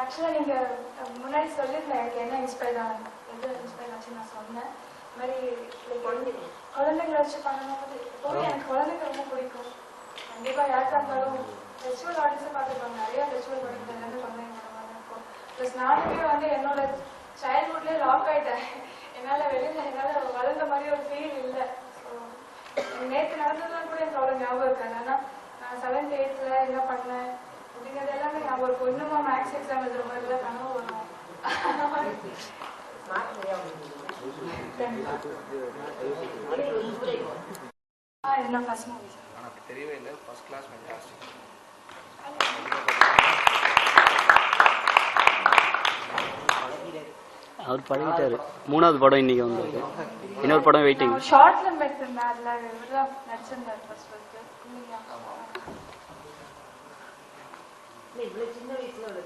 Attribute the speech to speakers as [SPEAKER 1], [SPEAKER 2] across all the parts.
[SPEAKER 1] ஆக்சுவலாக நீங்கள் முன்னாடி சொல்லியிருந்தேன் எனக்கு என்ன இன்ஸ்பயர் ஆச்சு நான் சொன்னேன். இந்த மாதிரி குழந்தைங்களை வச்சு பண்ணும்போது எப்போவுமே எனக்கு குழந்தைங்க ரொம்ப பிடிக்கும். கண்டிப்பாக யாருக்கா இருந்தாலும் ஃபெஸ்டிவல் ஆடியன்ஸை பார்த்துருப்பாங்க. நிறைய ஃபெஸ்டிவல் படிக்கிறதுலேருந்து குழந்தைங்க படமாக இருக்கும். ப்ளஸ் நானுமே வந்து என்னோட சைல்ட்ஹுட்லேயே லாக் ஆகிட்டேன். என்னால் வளர்ந்த மாதிரி ஒரு ஃபீல் இல்லை. நேற்று நடந்ததுலாம் கூட எனக்கு அவ்வளோ ஞாபகம் இருக்காது. ஆனால் நான் 7th 8th என்ன பண்ணேன் அப்படிங்கிறது எல்லாமே ஞாபகம் இருக்கும். இன்னுமா மேக்ஸ் எக்ஸாம் எழுதுற மாதிரிலாம் கனவு வரும். இதெல்லாம் ஃபர்ஸ்ட் மூவி சார்.
[SPEAKER 2] எனக்கு தெரியவே இல்லை. First class fantastic.
[SPEAKER 3] அவர் பழகிட்டாரு. 3வது படம் இன்னைக்கு வந்திருக்கு. இன்னொரு படம் வெயிட்டிங்.
[SPEAKER 1] ஷார்ட் ஃபிலிம் எடுத்திருந்தேன். அதுல இவர்தான் நடிச்சிருந்தார் ஃபர்ஸ்ட்.
[SPEAKER 4] இவ்வளவு சின்ன வயசுல ஒரு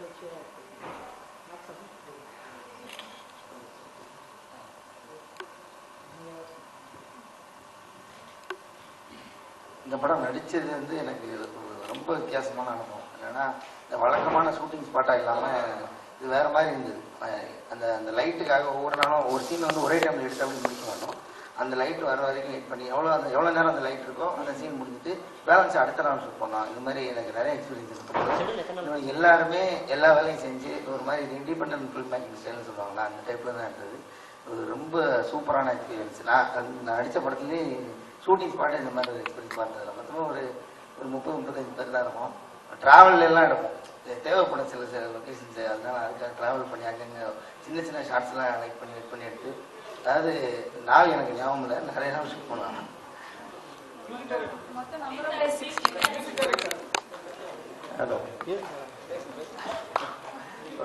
[SPEAKER 5] இந்த படம் நடித்தது வந்து எனக்கு ரொம்ப வித்தியாசமான அனுபவம். என்னென்னா இந்த வழக்கமான ஷூட்டிங் ஸ்பாட்டாக இல்லாமல் இது வேறு மாதிரி இருந்தது. அந்த அந்த லைட்டுக்காக ஒவ்வொரு நாளும் ஒரு சீன் வந்து ஒரே டைமில் எடுத்து அப்படி முடிக்க மாட்டோம். அந்த லைட் வர வரைக்கும் வெயிட் பண்ணி எவ்வளோ நேரம் அந்த லைட் இருக்கோ அந்த சீன் முடிஞ்சிட்டு பேலன்ஸ் அடுத்த நாள் ஷூட் பண்ணோம். இது மாதிரி எனக்கு நிறைய எக்ஸ்பீரியன்ஸ் இருக்குது. எல்லாருமே எல்லா வேலையும் செஞ்சு ஒரு மாதிரி இண்டிபெண்டன்ட் ஃபில்ம் மேக்கிங் ஸ்டைல்னு சொல்லுவாங்களா, அந்த டைப்பில் தான் இருந்தது. ஒரு ரொம்ப சூப்பரான எக்ஸ்பீரியன்ஸ். நான் நடித்த படத்துலேயே ஷூட்டிங் ஸ்பாட்டே இந்த மாதிரி எக்ஸ்பீரியன்ஸ் பார்த்ததில்ல. மொத்தமாக ஒரு 30-35 பேர் தான் இருக்கும். ட்ராவல்லாம் எடுப்போம். தேவைப்படும் சில லொக்கேஷன்ஸு. அதனால அதுக்காக ட்ராவல் பண்ணி அங்கங்கே சின்ன சின்ன ஷார்ட்ஸ்லாம் வெயிட் பண்ணி எடுத்து, அதாவது நாள் எனக்கு ஞாபகம் இல்லை, நிறைய நாள் ஷூட் பண்ணுவாங்க.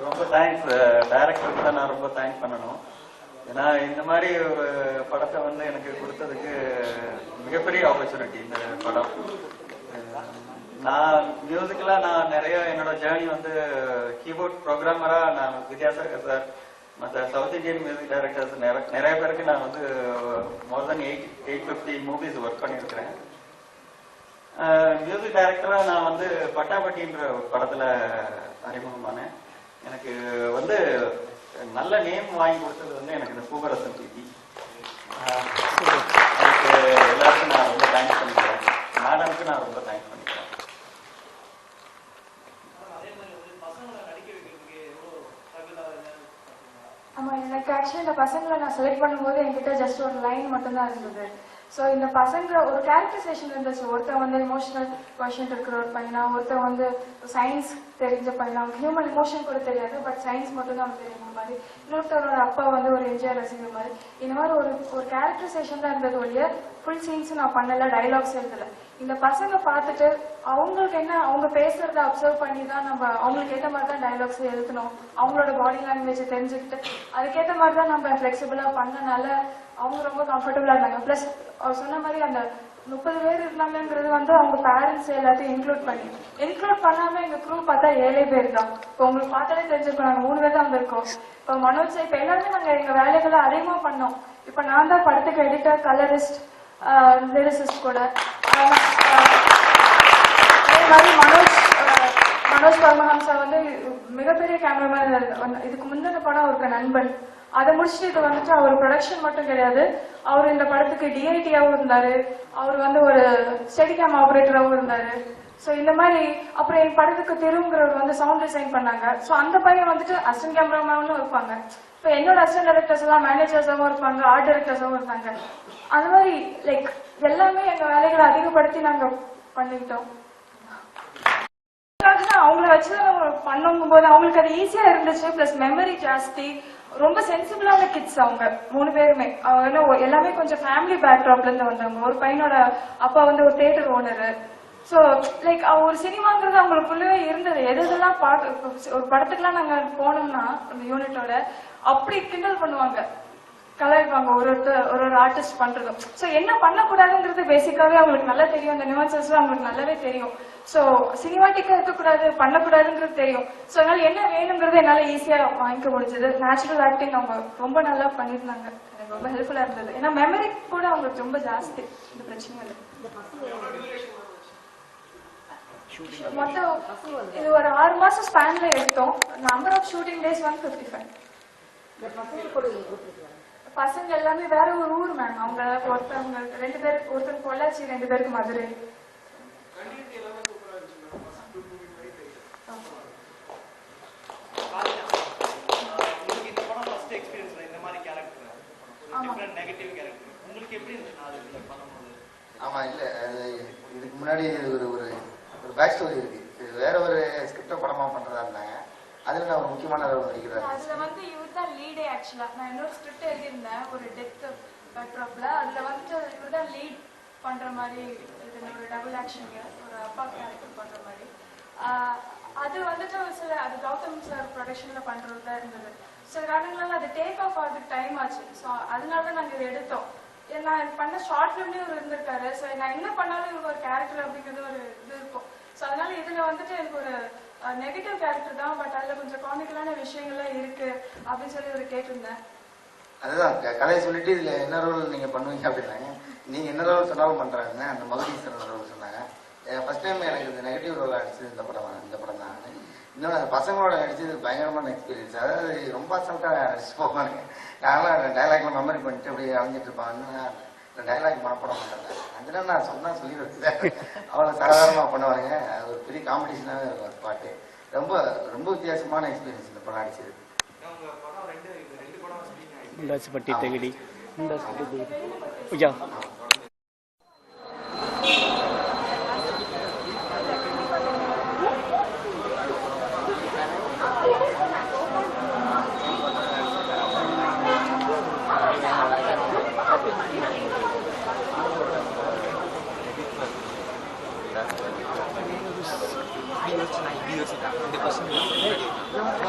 [SPEAKER 6] ரொம்ப தேங்க்ஸ் டைரக்டருக்கு தான் நான் ரொம்ப தேங்க்ஸ் பண்ணணும். ஏன்னா இந்த மாதிரி ஒரு படத்தை வந்து எனக்கு கொடுத்ததுக்கு மிகப்பெரிய ஆப்பர்ச்சுனிட்டி இந்த படம். நான் மியூசிக்கலாக நான் நிறைய என்னோட ஜேர்னி வந்து கீபோர்ட் ப்ரோக்ராமராக நான் வித்யாசாகர் சார் மற்ற சவுத் இந்தியன் மியூசிக் டைரக்டர்ஸ் நிறைய பேருக்கு நான் வந்து மோர் தென் 850 மூவிஸ் ஒர்க் பண்ணியிருக்கிறேன். மியூசிக் டைரக்டராக நான் வந்து பட்டாபட்டின்ற படத்தில் அறிமுகமானேன். எனக்கு வந்து நல்ல நேம் வாங்கி கொடுத்தது வந்து எனக்கு இந்த பூவரசன் டிவி. அதுக்கு எல்லாருக்கும் நான் ரொம்ப தேங்க்ஸ் பண்ணிக்கிறேன். மேடமுக்கு நான் ரொம்ப தேங்க்ஸ் பண்ணிக்கிறேன்.
[SPEAKER 1] ஆமாம், எனக்கு ஆக்சுவலி இந்த பசங்களை நான் செலக்ட் பண்ணும்போது என்கிட்ட ஜஸ்ட் ஒரு லைன் மட்டும்தான் இருந்தது. ஸோ இந்த பசங்க ஒரு கேரக்டரைசேஷன் இருந்துச்சு. ஒருத்தர் வந்து இமோஷனல் கொஷின் இருக்கிற ஒரு பையனா, ஒருத்தர் வந்து சயின்ஸ் தெரிஞ்ச பையனா, ஹியூமன் இமோஷன் கூட தெரியாது, பட் சயின்ஸ் மட்டும் தான் தெரியும் மாதிரி. இன்னொருத்தரோட அப்பா வந்து ஒரு எம்ஜிஆர் ரசிகர் மாதிரி. இந்த மாதிரி ஒரு கேரக்டரைசேஷன் தான் இருந்தது ஒழிய ஃபுல் சீன்ஸ் நான் பண்ணல, டைலாக்ஸ் எழுதல. இந்த பசங்க பார்த்துட்டு அவங்களுக்கு என்ன, அவங்க பேசுறத அப்சர்வ் பண்ணி தான் நம்ம அவங்களுக்கு ஏற்ற மாதிரி தான் டைலாக்ஸ் எழுதணும். அவங்களோட பாடி லாங்குவேஜை தெரிஞ்சுக்கிட்டு அதுக்கேற்ற மாதிரி தான் நம்ம ஃபிளெக்சிபிளா பண்ணனால அவங்க ரொம்ப கம்ஃபர்டபுளா இருந்தாங்க. பிளஸ் அவர் சொன்ன மாதிரி அந்த 30 பேர் இருந்தாங்கிறது வந்து அவங்க பேரண்ட்ஸ் எல்லாத்தையும் இன்க்ளூட் பண்ணாம எங்க குரூப் பார்த்தா 7 பேர் தான். இப்போ உங்களுக்கு பார்த்தாலே தெரிஞ்சிருக்கோம், நாங்க 3 பேர் தான் வந்திருக்கோம். இப்போ மனோஜ் இப்ப எல்லாருமே நாங்க எங்க வேலைகளை அதிகமா பண்ணோம். இப்ப நான் தான் படத்துக்கு எடிட்டர், கலரிஸ்ட், லிரிசிஸ்ட் கூட. அதே மாதிரி மனோஜ் பரமஹம்சா வந்து மிகப்பெரிய கேமராமேன். இதுக்கு முந்தின படம் அவருக்கு நண்பன். அதை முடிச்சுட்டு இது வந்துட்டு அவர் ப்ரொடக்ஷன் மட்டும் கிடையாது, அவர் இந்த படத்துக்கு டிஐடியாவும் இருந்தாரு, அவர் வந்து ஒரு ஸ்டெடி கேம் ஆபரேட்டராகவும் இருந்தாரு. ஸோ இந்த மாதிரி அப்புறம் என் படத்துக்கு திருங்கிறவர் வந்து சவுண்ட் டிசைன் பண்ணாங்க. ஸோ அந்த பையன் வந்துட்டு அசிஸ்டன்ட் கேமராமேனும் இருப்பாங்க. இப்போ என்னோட அசிஸ்டன்ட் டைரக்டர்ஸ் எல்லாம் மேனேஜர்ஸாகவும் இருப்பாங்க, ஆர்ட் டைரக்டர்ஸாகவும் இருப்பாங்க. அந்த மாதிரி லைக் எல்லாமே எங்க வேலைகளை அதிகப்படுத்தி நாங்க பண்ணிக்கிட்டோம். அவங்கள வச்சு பண்ணும் போது அவங்களுக்கு அது ஈஸியா இருந்துச்சு. பிளஸ் மெமரி ஜாஸ்தி, ரொம்ப சென்சிபிளான கிட்ஸ் அவங்க 3 பேருமே. அவங்க எல்லாமே கொஞ்சம் ஃபேமிலி பேக்ராப்ல இருந்து வந்தவங்க. ஒரு பையனோட அப்பா வந்து ஒரு தியேட்டர் ஓனரு. ஸோ லைக் ஒரு சினிமாங்கிறது அவங்களுக்குள்ளவே இருந்தது. எதெல்லாம் ஒரு படத்துக்குலாம் நாங்க போனோம்னா அந்த யூனிட்டோட அப்படி கிண்டல் பண்ணுவாங்க, கலாய்ப்பாங்க ஒரு ஆர்டிஸ்ட் பண்றதும். ஸோ என்ன பண்ணக்கூடாதுங்கிறது பேசிக்காவே அவங்களுக்கு நல்லா தெரியும். அந்த நியூன்சஸ் அவங்களுக்கு நல்லாவே தெரியும். ஸோ சினிமாட்டிக்கா இருக்கக்கூடாது, பண்ணக்கூடாதுங்கிறது தெரியும். ஸோ அதனால என்ன வேணுங்கிறது என்னால ஈஸியா வாங்கிக்க முடிஞ்சது. நேச்சுரல் ஆக்டிங் அவங்க ரொம்ப நல்லா பண்ணியிருந்தாங்க. எனக்கு ரொம்ப ஹெல்ப்ஃபுல்லா இருந்தது. ஏன்னா மெமரி கூட அவங்களுக்கு ரொம்ப ஜாஸ்தி இந்த பிரச்சனை இல்லை. மொத்தம் இது ஒரு 6 மாசம் ஸ்பேன்ல எடுத்தோம். Number of shooting days 155. பசங்க எல்லாமே வேற ஒரு ஊர் மேம். அவங்க ஒருத்தவங்க 2 பேருக்கு, ஒருத்தர் பொள்ளாச்சி, 2 பேருக்கு மதுரை.
[SPEAKER 5] ஆமா இல்ல இதுக்கு முன்னாடி ஒரு ஒரு ஒரு பேக் ஸ்டோரி இருக்கு. இது வேற ஒரு ஸ்கிரிப்ட படமா பண்றதா இருந்தாங்க. அதுல நான் ஒரு முக்கியமான ரோல் நடிக்கிறேன்.
[SPEAKER 1] அதுல வந்து இவர் தான் லீடே. ஆக்சுவலா நான் இன்னொரு ஸ்கிரிப்ட் எழுதியிருந்தேன் ஒரு டெத் பேக்ட்ராப்ல. அதுல வந்து இவர் தான் லீட் பண்ற மாதிரி, இது ஒரு டபுள் ஆக்ஷன், ஒரு அப்பா கேரக்டர் பண்ற மாதிரி. அது வந்துட்டு சில அது கௌதம் சார் ப்ரொடக்ஷன்ல பண்றதா இருந்தது. சில காரணங்களால அது டேக் ஆஃப் ஆகிறதுக்கு டைம் ஆச்சு. ஸோ அதனால தான் நாங்கள் இதை எடுத்தோம். நான் பண்ண ஷார்ட் ஃபிலிம்லேயும் இவர் இருந்திருக்காரு. ஸோ நான் என்ன பண்ணாலும் இவருக்கு ஒரு கேரக்டர் அப்படிங்கிறது ஒரு இது இருக்கும். ஸோ அதனால இதுல வந்துட்டு எனக்கு ஒரு நெகட்டிவ் கேரக்டர் தான், பட் அதுல கொஞ்சம் காமிக்கலான விஷயங்கள்லாம் இருக்கு அப்படின்னு சொல்லி ஒரு கேட்டிருந்தேன்.
[SPEAKER 5] அதுதான் கதையை சொல்லிட்டு இதுல என்ன ரோல் நீங்க பண்ணுவீங்க அப்படின்னாங்க. நீங்க என்ன ரோல் சொன்னாலும் பண்றாங்க. அந்த மகுடீஸ்வரன் ரோல் சொன்னாங்க. ஃபர்ஸ்ட் டைம் எனக்கு இந்த நெகட்டிவ் ரோல் அடிச்சது இந்த படம் தான். இன்னொன்று அந்த பசங்களோட நடிச்சது பயங்கரமான எக்ஸ்பீரியன்ஸ். அதாவது ரொம்ப அசால்ட்டாக நடிச்சு போவாங்க. நான்லாம் டைலாக்ல மெமரி பண்ணிட்டு அப்படியே அழிஞ்சிட்டு இருப்பாங்க. டைலாக் மனப்படம் பண்ணுறேன். அதனால நான் சொன்னா சொல்லிடுறது அவ்வளோ சாதாரணமாக பண்ணுவாங்க. அது ஒரு பெரிய காம்படிஷனாகவே இருக்கும் பாட்டு. ரொம்ப ரொம்ப வித்தியாசமான எக்ஸ்பீரியன்ஸ் இந்த படம் அடிச்சது.
[SPEAKER 3] பட்டி தகடி ஐயா
[SPEAKER 2] Video sih, 2%